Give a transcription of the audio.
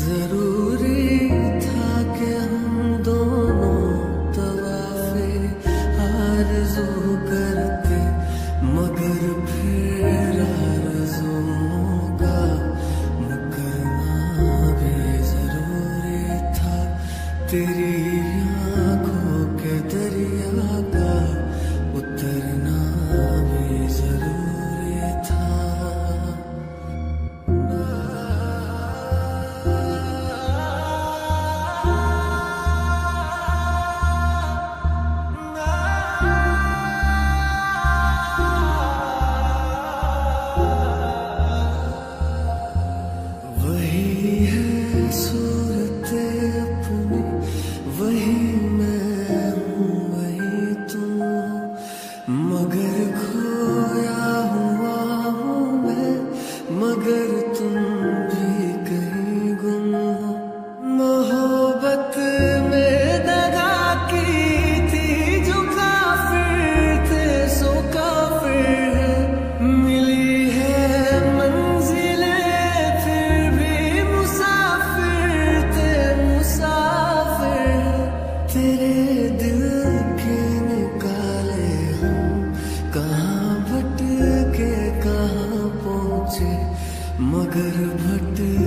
जरूरी था कि हम दोनों तवाफे आरज़ू करते, मगर फिर आरज़ुओं का मुकरना भी जरूरी था। तेरी आँखों के दरिया का उतरना भी जरूरी था। वही है सूरत अपनी, वही मैं हूँ, वही तुम हो, मगर खोया हुआ हूँ मैं, मगर तुम भी कहीं गुम हो। मोहब्बत में दगा की थी जो काफिर थे सो काफिर है, मिली है मंजिलें फिर भी मुसाफिर थे मुसाफिर है। तेरे दिल के निकाले हम कहाँ भटके कहाँ पहुँचे, मगर भटके